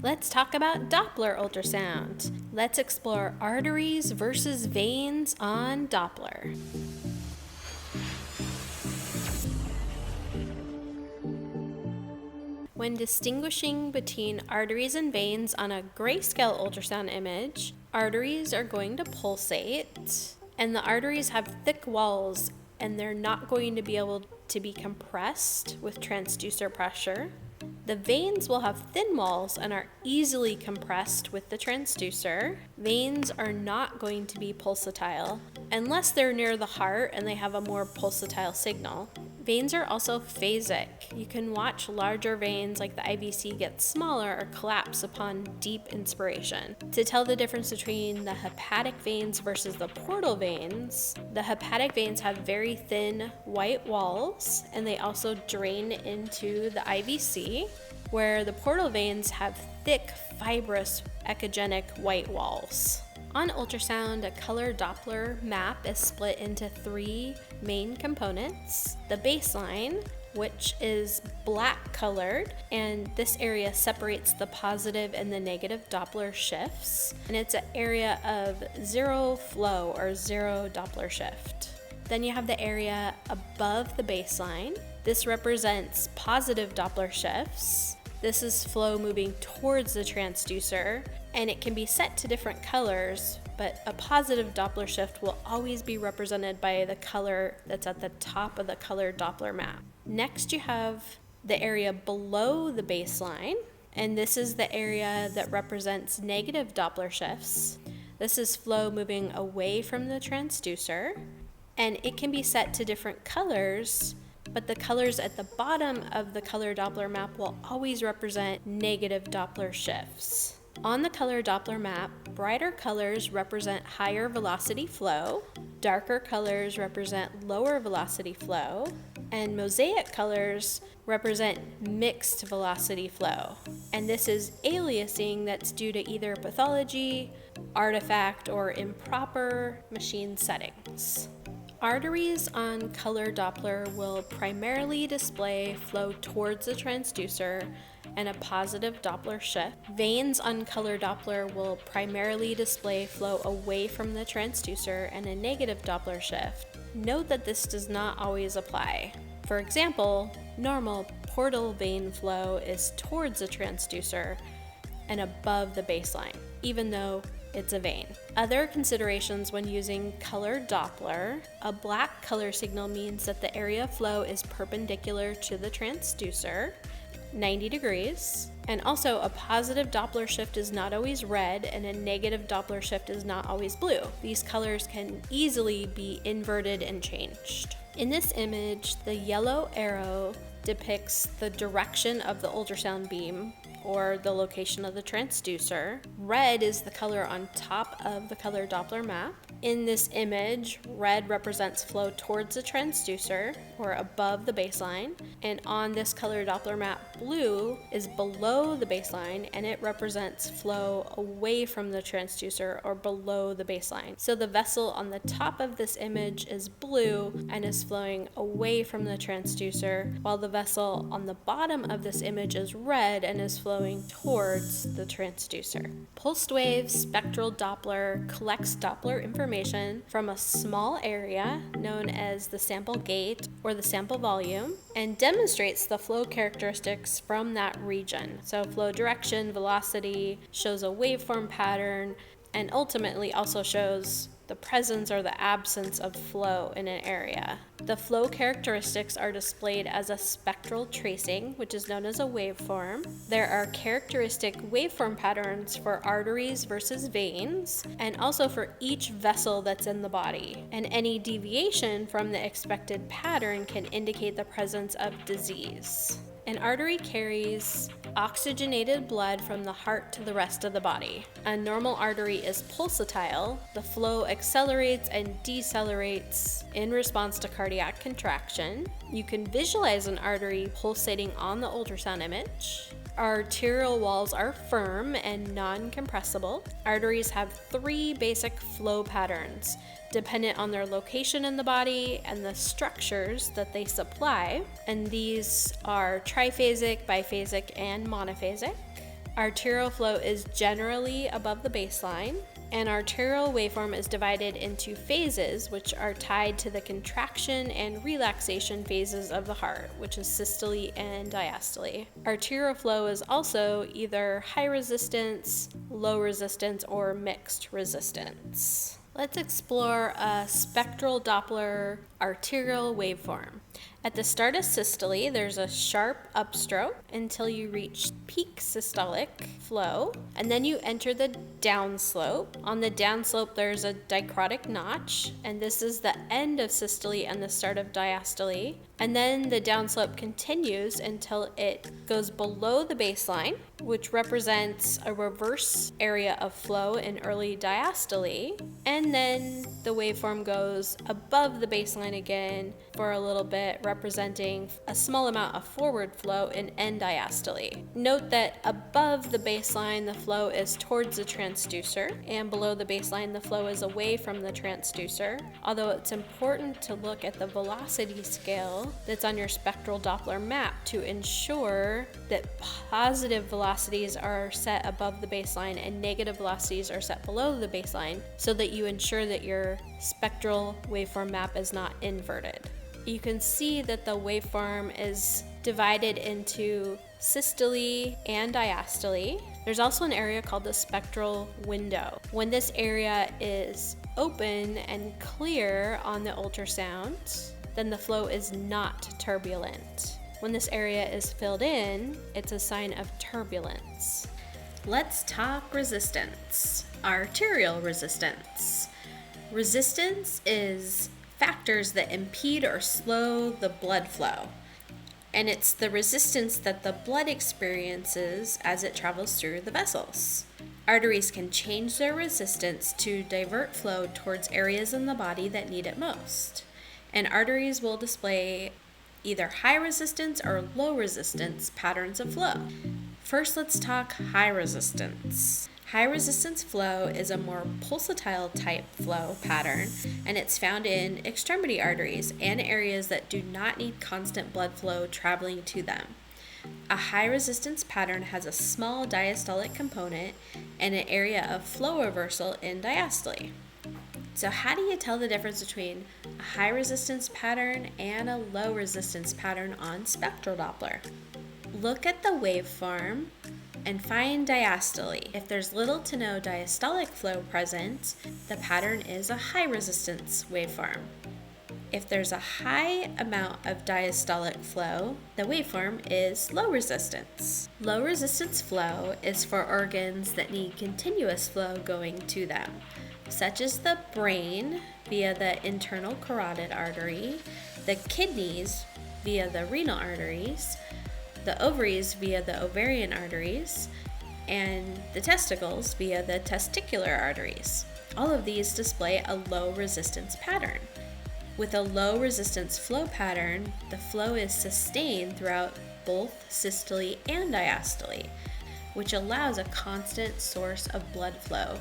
Let's talk about Doppler ultrasound. Let's explore arteries versus veins on Doppler. When distinguishing between arteries and veins on a grayscale ultrasound image, arteries are going to pulsate, and the arteries have thick walls, and they're not going to be able to be compressed with transducer pressure. The veins will have thin walls and are easily compressed with the transducer. Veins are not going to be pulsatile unless they're near the heart and they have a more pulsatile signal. Veins are also phasic. You can watch larger veins like the IVC get smaller or collapse upon deep inspiration. To tell the difference between the hepatic veins versus the portal veins, the hepatic veins have very thin white walls and they also drain into the IVC, where the portal veins have thick, fibrous, echogenic white walls. On ultrasound, a color Doppler map is split into three main components. The baseline, which is black colored, and this area separates the positive and the negative Doppler shifts, and it's an area of zero flow or zero Doppler shift. Then you have the area above the baseline. This represents positive Doppler shifts. This is flow moving towards the transducer, and it can be set to different colors, but a positive Doppler shift will always be represented by the color that's at the top of the color Doppler map. Next, you have the area below the baseline, and this is the area that represents negative Doppler shifts. This is flow moving away from the transducer, and it can be set to different colors, but the colors at the bottom of the color Doppler map will always represent negative Doppler shifts. On the color Doppler map, brighter colors represent higher velocity flow, darker colors represent lower velocity flow, and mosaic colors represent mixed velocity flow. And this is aliasing that's due to either pathology, artifact, or improper machine settings. Arteries on color Doppler will primarily display flow towards the transducer and a positive Doppler shift. Veins on color Doppler will primarily display flow away from the transducer and a negative Doppler shift. Note that this does not always apply. For example, normal portal vein flow is towards the transducer and above the baseline, even though it's a vein. Other considerations when using color Doppler: a black color signal means that the area of flow is perpendicular to the transducer, 90 degrees, and also a positive Doppler shift is not always red and a negative Doppler shift is not always blue. These colors can easily be inverted and changed. In this image, the yellow arrow depicts the direction of the ultrasound beam or the location of the transducer. Red is the color on top of the color Doppler map. In this image, red represents flow towards the transducer or above the baseline, and on this color Doppler map, blue is below the baseline and it represents flow away from the transducer or below the baseline. So the vessel on the top of this image is blue and is flowing away from the transducer, while the vessel on the bottom of this image is red and is flowing towards the transducer. Pulsed wave spectral Doppler collects Doppler information from a small area known as the sample gate or the sample volume and demonstrates the flow characteristics from that region. So flow direction, velocity, shows a waveform pattern, and ultimately also shows the presence or the absence of flow in an area. The flow characteristics are displayed as a spectral tracing, which is known as a waveform. There are characteristic waveform patterns for arteries versus veins, and also for each vessel that's in the body. And any deviation from the expected pattern can indicate the presence of disease. An artery carries oxygenated blood from the heart to the rest of the body. A normal artery is pulsatile. The flow accelerates and decelerates in response to cardiac contraction. You can visualize an artery pulsating on the ultrasound image. Arterial walls are firm and non-compressible. Arteries have three basic flow patterns, dependent on their location in the body and the structures that they supply. And these are triphasic, biphasic, and monophasic. Arterial flow is generally above the baseline, and arterial waveform is divided into phases, which are tied to the contraction and relaxation phases of the heart, which is systole and diastole. Arterial flow is also either high resistance, low resistance, or mixed resistance. Let's explore a spectral Doppler arterial waveform. At the start of systole, there's a sharp upstroke until you reach peak systolic flow, and then you enter the downslope. On the downslope, there's a dichrotic notch, and this is the end of systole and the start of diastole. And then the downslope continues until it goes below the baseline, which represents a reverse area of flow in early diastole. And then the waveform goes above the baseline again for a little bit, representing a small amount of forward flow in end diastole. Note that above the baseline, the flow is towards the transducer, and below the baseline, the flow is away from the transducer. Although it's important to look at the velocity scale that's on your spectral Doppler map to ensure that positive velocities are set above the baseline and negative velocities are set below the baseline, so that you ensure that your spectral waveform map is not inverted. You can see that the waveform is divided into systole and diastole. There's also an area called the spectral window. When this area is open and clear on the ultrasound, then the flow is not turbulent. When this area is filled in, it's a sign of turbulence. Let's talk resistance. Arterial resistance. Resistance is factors that impede or slow the blood flow. And it's the resistance that the blood experiences as it travels through the vessels. Arteries can change their resistance to divert flow towards areas in the body that need it most. And arteries will display either high resistance or low resistance patterns of flow. First, let's talk high resistance. High resistance flow is a more pulsatile type flow pattern, and it's found in extremity arteries and areas that do not need constant blood flow traveling to them. A high resistance pattern has a small diastolic component and an area of flow reversal in diastole. So how do you tell the difference between a high resistance pattern and a low resistance pattern on spectral Doppler? Look at the waveform and find diastole. If there's little to no diastolic flow present, the pattern is a high resistance waveform. If there's a high amount of diastolic flow, the waveform is low resistance. Low resistance flow is for organs that need continuous flow going to them, such as the brain via the internal carotid artery, the kidneys via the renal arteries, the ovaries via the ovarian arteries, and the testicles via the testicular arteries. All of these display a low resistance pattern. With a low resistance flow pattern, the flow is sustained throughout both systole and diastole, which allows a constant source of blood flow.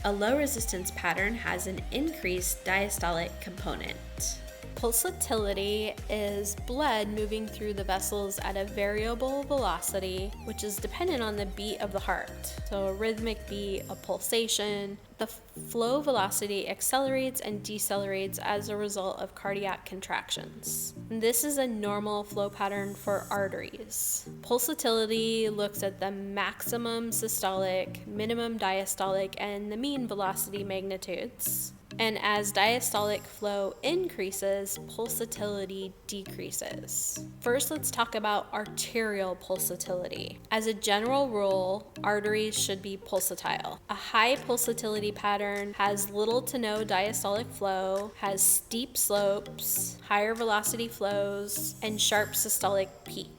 A low resistance pattern has an increased diastolic component. Pulsatility is blood moving through the vessels at a variable velocity, which is dependent on the beat of the heart. So a rhythmic beat, a pulsation. The flow velocity accelerates and decelerates as a result of cardiac contractions. This is a normal flow pattern for arteries. Pulsatility looks at the maximum systolic, minimum diastolic, and the mean velocity magnitudes. And as diastolic flow increases, pulsatility decreases. First, let's talk about arterial pulsatility. As a general rule, arteries should be pulsatile. A high pulsatility pattern has little to no diastolic flow, has steep slopes, higher velocity flows, and sharp systolic peaks.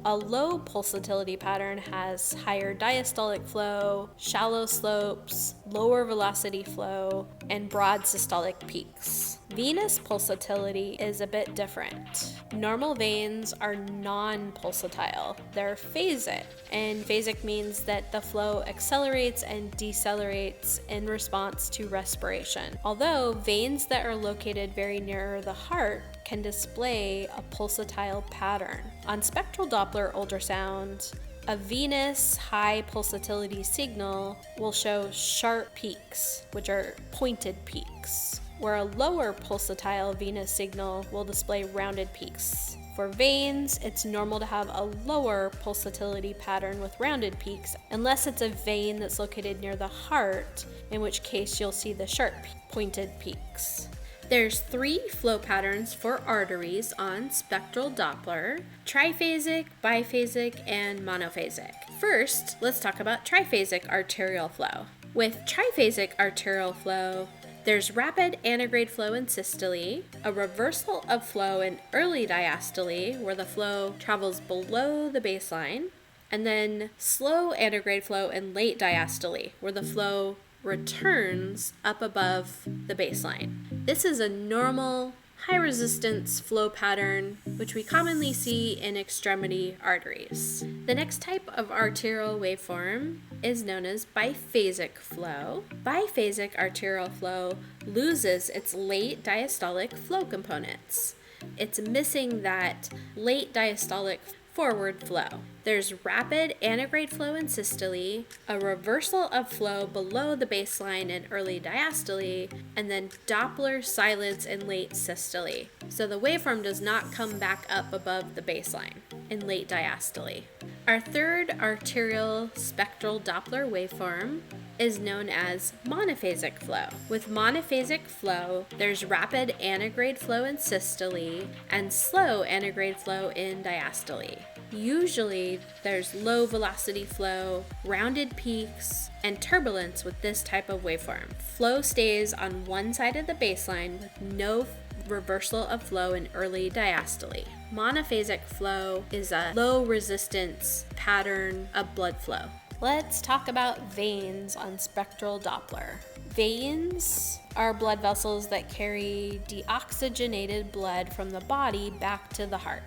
A low pulsatility pattern has higher diastolic flow, shallow slopes, lower velocity flow, and broad systolic peaks. Venous pulsatility is a bit different. Normal veins are non-pulsatile. They're phasic, and phasic means that the flow accelerates and decelerates in response to respiration. Although veins that are located very near the heart can display a pulsatile pattern. On spectral Doppler ultrasound, A venous high pulsatility signal will show sharp peaks, which are pointed peaks, where a lower pulsatile venous signal will display rounded peaks. For veins, it's normal to have a lower pulsatility pattern with rounded peaks, unless it's a vein that's located near the heart, in which case you'll see the sharp pointed peaks. There's 3 flow patterns for arteries on spectral Doppler: triphasic, biphasic, and monophasic. First, let's talk about triphasic arterial flow. With triphasic arterial flow, there's rapid antegrade flow in systole, a reversal of flow in early diastole, where the flow travels below the baseline, and then slow antegrade flow in late diastole, where the flow returns up above the baseline. This is a normal, high resistance flow pattern, which we commonly see in extremity arteries. The next type of arterial waveform is known as biphasic flow. Biphasic arterial flow loses its late diastolic flow components. It's missing that late diastolic forward flow. There's rapid antegrade flow in systole, a reversal of flow below the baseline in early diastole, and then Doppler silence in late systole. So the waveform does not come back up above the baseline in late diastole. Our third arterial spectral Doppler waveform is known as monophasic flow. With monophasic flow, there's rapid antegrade flow in systole and slow antegrade flow in diastole. Usually, there's low velocity flow, rounded peaks, and turbulence with this type of waveform. Flow stays on one side of the baseline with no reversal of flow in early diastole. Monophasic flow is a low resistance pattern of blood flow. Let's talk about veins on spectral Doppler. Veins are blood vessels that carry deoxygenated blood from the body back to the heart.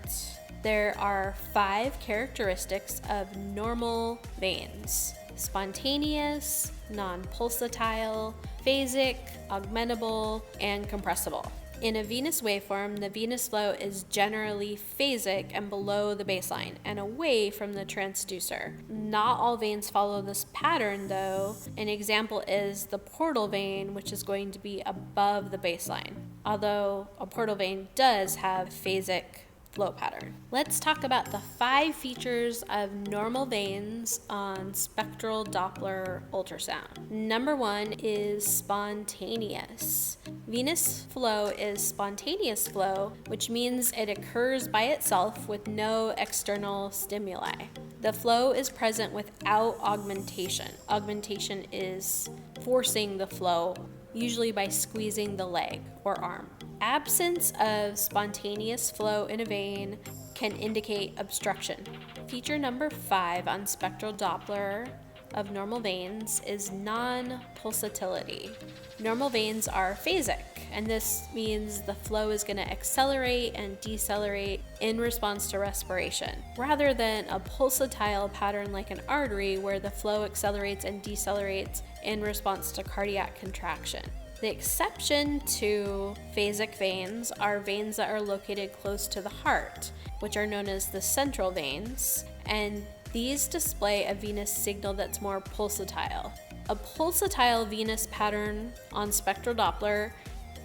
There are 5 characteristics of normal veins: spontaneous, non-pulsatile, phasic, augmentable, and compressible. In a venous waveform, the venous flow is generally phasic and below the baseline and away from the transducer. Not all veins follow this pattern though. An example is the portal vein, which is going to be above the baseline, although a portal vein does have phasic flow pattern. Let's talk about the 5 features of normal veins on spectral Doppler ultrasound. Number 1 is spontaneous. Venous flow is spontaneous flow, which means it occurs by itself with no external stimuli. The flow is present without augmentation. Augmentation is forcing the flow, usually by squeezing the leg or arm. Absence of spontaneous flow in a vein can indicate obstruction. Feature number 5 on spectral Doppler of normal veins is non-pulsatility. Normal veins are phasic, and this means the flow is going to accelerate and decelerate in response to respiration, rather than a pulsatile pattern like an artery where the flow accelerates and decelerates in response to cardiac contraction. The exception to phasic veins are veins that are located close to the heart, which are known as the central veins, and these display a venous signal that's more pulsatile. A pulsatile venous pattern on spectral Doppler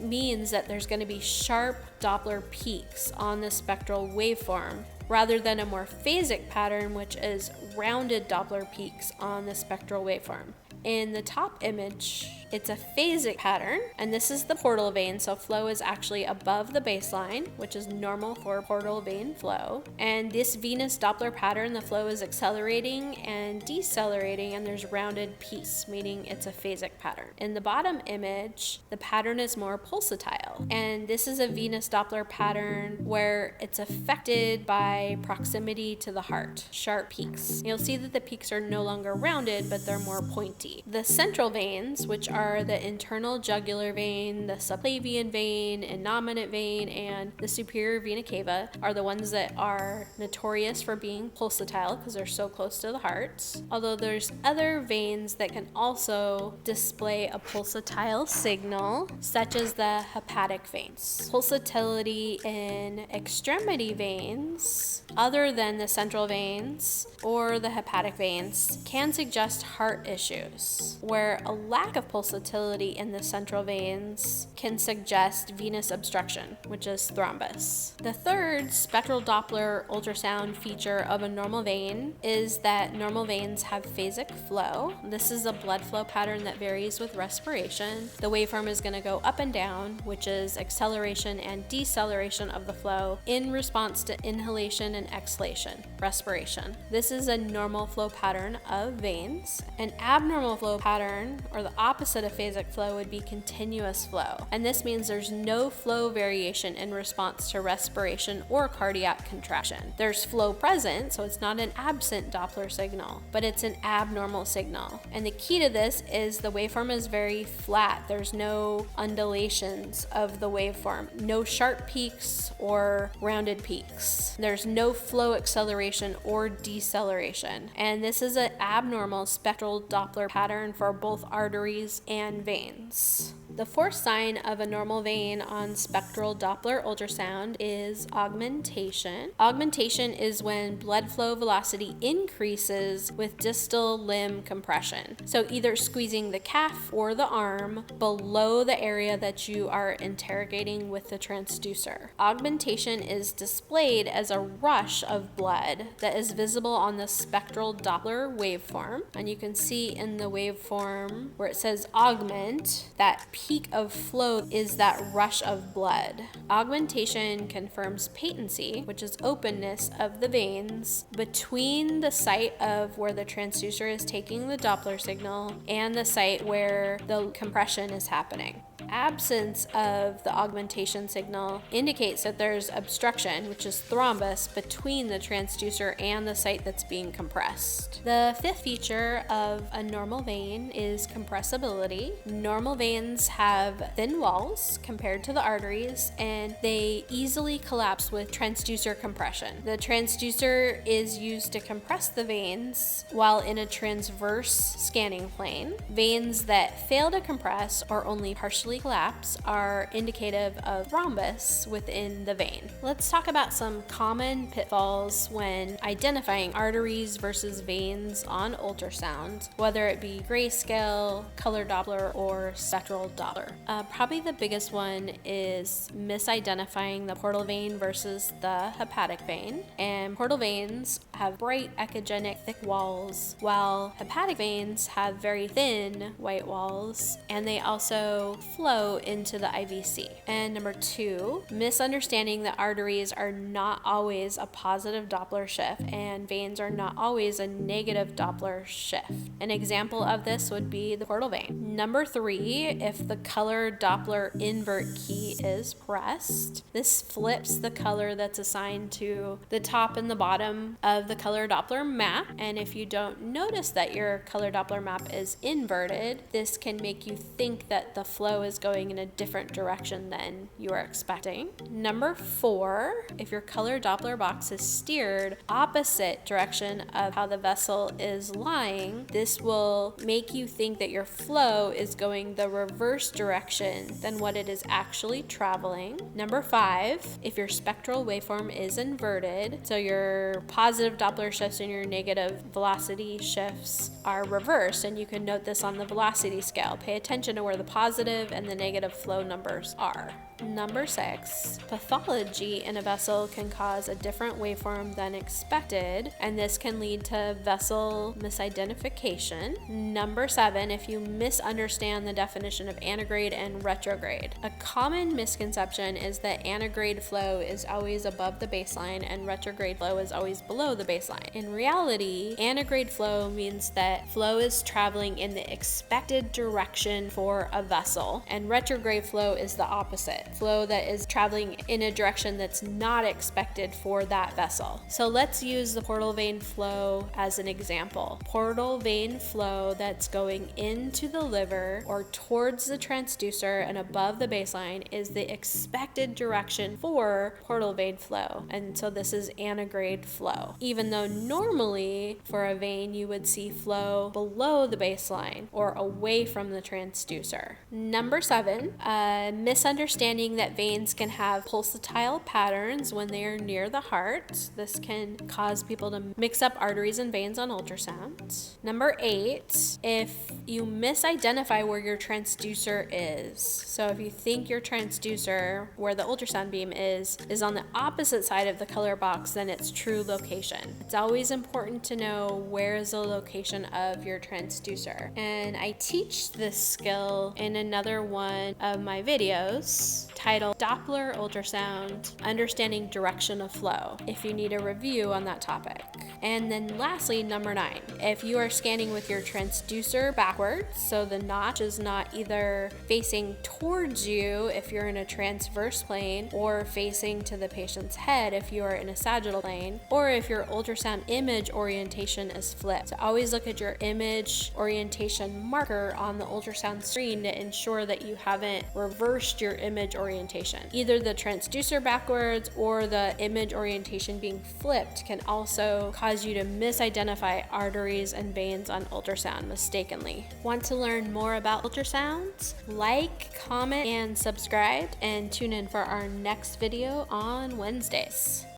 means that there's going to be sharp Doppler peaks on the spectral waveform, rather than a more phasic pattern, which is rounded Doppler peaks on the spectral waveform. In the top image, it's a phasic pattern, and this is the portal vein, so flow is actually above the baseline, which is normal for portal vein flow. And this venous Doppler pattern, the flow is accelerating and decelerating, and there's rounded peaks, meaning it's a phasic pattern. In the bottom image, the pattern is more pulsatile, and this is a venous Doppler pattern where it's affected by proximity to the heart, sharp peaks. You'll see that the peaks are no longer rounded, but they're more pointy. T. The central veins, which are the internal jugular vein, the subclavian vein, innominate vein, and the superior vena cava, are the ones that are notorious for being pulsatile because they're so close to the heart. Although there's other veins that can also display a pulsatile signal, such as the hepatic veins. Pulsatility in extremity veins, other than the central veins or the hepatic veins, can suggest heart issues, where a lack of pulsatility in the central veins can suggest venous obstruction, which is thrombus. The third spectral Doppler ultrasound feature of a normal vein is that normal veins have phasic flow. This is a blood flow pattern that varies with respiration. The waveform is going to go up and down, which is acceleration and deceleration of the flow in response to inhalation and exhalation, respiration. This is a normal flow pattern of veins. An abnormal flow pattern, or the opposite of phasic flow, would be continuous flow. And this means there's no flow variation in response to respiration or cardiac contraction. There's flow present, so it's not an absent Doppler signal, but it's an abnormal signal. And the key to this is the waveform is very flat. There's no undulations of the waveform, no sharp peaks or rounded peaks. There's no flow acceleration or deceleration. And this is an abnormal spectral Doppler pattern for both arteries and veins. The fourth sign of a normal vein on spectral Doppler ultrasound is augmentation. Augmentation is when blood flow velocity increases with distal limb compression. So either squeezing the calf or the arm below the area that you are interrogating with the transducer. Augmentation is displayed as a rush of blood that is visible on the spectral Doppler waveform. And you can see in the waveform where it says augment, that peak of flow is that rush of blood. Augmentation confirms patency, which is openness of the veins between the site of where the transducer is taking the Doppler signal and the site where the compression is happening. Absence of the augmentation signal indicates that there's obstruction, which is thrombus, between the transducer and the site that's being compressed. The fifth feature of a normal vein is compressibility. Normal veins have thin walls compared to the arteries, and they easily collapse with transducer compression. The transducer is used to compress the veins while in a transverse scanning plane. Veins that fail to compress or only partially collapse are indicative of thrombus within the vein. Let's talk about some common pitfalls when identifying arteries versus veins on ultrasound, whether it be Grayscale, Color Doppler, or Spectral Doppler. Probably the biggest one is misidentifying the portal vein versus the hepatic vein. And portal veins have bright echogenic thick walls, while hepatic veins have very thin white walls, and they also flow into the IVC. And number two, misunderstanding that arteries are not always a positive Doppler shift and veins are not always a negative Doppler shift. An example of this would be the portal vein. Number three, if the color Doppler invert key is pressed, this flips the color that's assigned to the top and the bottom of the color Doppler map. And if you don't notice that your color Doppler map is inverted, this can make you think that the flow is going in a different direction than you are expecting. Number four, if your color Doppler box is steered opposite direction of how the vessel is lying, this will make you think that your flow is going the reverse direction than what it is actually traveling. Number five, if your spectral waveform is inverted, so your positive Doppler shifts and your negative velocity shifts are reversed, and you can note this on the velocity scale. Pay attention to where the positive and the negative flow numbers are. Number six, pathology in a vessel can cause a different waveform than expected, and this can lead to vessel misidentification. Number seven, if you misunderstand the definition of antegrade and retrograde. A common misconception is that antegrade flow is always above the baseline and retrograde flow is always below the baseline. In reality, antegrade flow means that flow is traveling in the expected direction for a vessel, and retrograde flow is the opposite. flow that is traveling in a direction that's not expected for that vessel. So let's use the portal vein flow as an example. Portal vein flow that's going into the liver or towards the transducer and above the baseline is the expected direction for portal vein flow. And so this is antegrade flow. Even though normally for a vein you would see flow below the baseline or away from the transducer. Number 7, misunderstanding that veins can have pulsatile patterns when they are near the heart. This can cause people to mix up arteries and veins on ultrasound. Number 8, if you misidentify where your transducer is. So if you think your transducer, where the ultrasound beam is on the opposite side of the color box than its true location. It's always important to know where is the location of your transducer. And I teach this skill in another one of my videos titled Doppler Ultrasound, Understanding Direction of Flow, if you need a review on that topic. And then lastly, number 9, if you are scanning with your transducer backwards, so the notch is not either facing towards you if you're in a transverse plane or facing to the patient's head if you are in a sagittal plane, or if your ultrasound image orientation is flipped. So always look at your image orientation marker on the ultrasound screen to ensure that you haven't reversed your image orientation. Either the transducer backwards or the image orientation being flipped can also cause you to misidentify arteries and veins on ultrasound mistakenly. Want to learn more about ultrasounds? Like, comment, and subscribe, and tune in for our next video on Wednesdays.